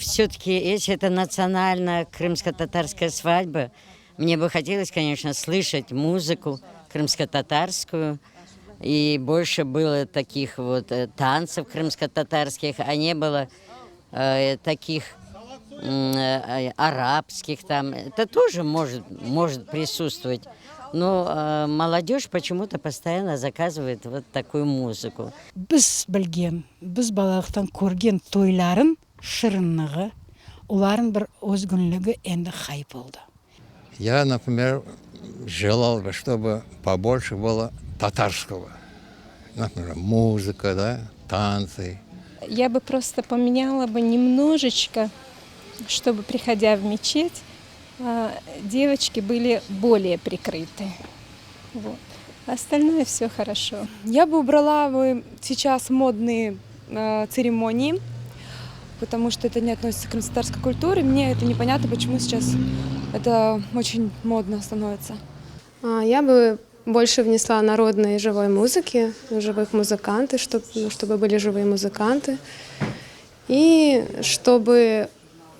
Все-таки, если это национальная крымско-татарская свадьба, мне бы хотелось, конечно, слышать музыку крымско-татарскую, и больше было таких вот танцев крымско-татарских, а не было таких арабских там. Это тоже может присутствовать. Но молодежь почему-то постоянно заказывает вот такую музыку. Біз білген, біз балалықтан көрген тойларын, шырынығы, оларын бір өзгүнлігі енді хай болды. Я, например, желал бы, чтобы побольше было татарского. Например, музыка, да, танцы. Я бы просто поменяла бы немножечко, чтобы, приходя в мечеть, девочки были более прикрыты. Вот. Остальное все хорошо. Я бы убрала сейчас модные церемонии, потому что это не относится к крымско-татарской культуре. Мне это непонятно, почему сейчас это очень модно становится. Я бы больше внесла народной живой музыки, живых музыкантов, чтобы были живые музыканты. И чтобы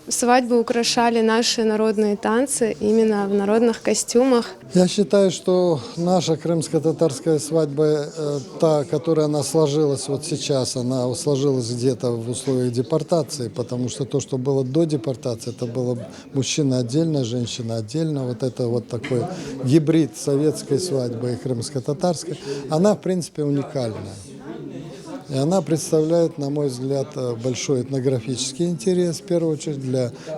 свадьбу украшали наши народные танцы именно в народных костюмах. Я считаю, что наша крымско-татарская свадьба, та, которая она сложилась вот сейчас, она сложилась где-то в условиях депортации, потому что то, что было до депортации, это было мужчина отдельно, женщина отдельно. Вот это вот такой гибрид советской свадьбы и крымско-татарской, она, в принципе, уникальная. И она представляет, на мой взгляд, большой этнографический интерес, в первую очередь.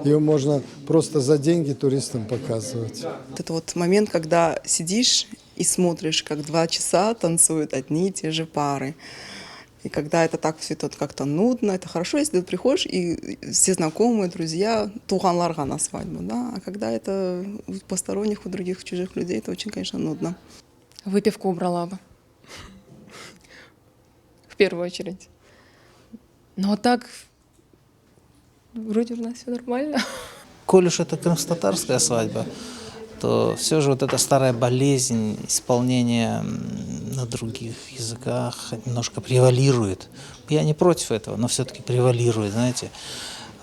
Ее можно просто за деньги туристам показывать. Это вот момент, когда сидишь и смотришь, как 2 часа танцуют одни и те же пары. И когда это так все как-то нудно, это хорошо, если ты приходишь и все знакомые, друзья, туганларга на свадьбу, да. А когда это у посторонних, у других, чужих людей, это очень, конечно, нудно. Выпивку убрала бы. В первую очередь. Но так вроде у нас все нормально. Коль уж это крымско-татарская свадьба, то все же вот эта старая болезнь исполнения на других языках немножко превалирует. Я не против этого, но все-таки превалирует, знаете.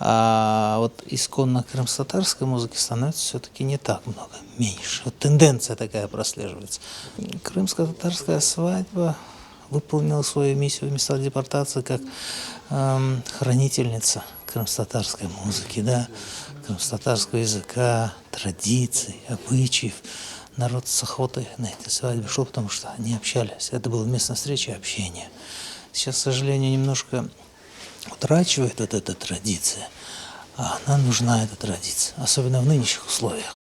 А вот исконно крымско-татарской музыки становится все-таки не так много, меньше. Вот тенденция такая прослеживается. Крымско-татарская свадьба выполнила свою миссию в местах депортации как хранительница крымско-татарской музыки, да, крымско-татарского языка, традиций, обычаев. Народ с охотой на эти свадьбы шел, потому что они общались. Это было место встречи и общения. Сейчас, к сожалению, немножко утрачивает вот эта традиция, а она нужна, эта традиция, особенно в нынешних условиях.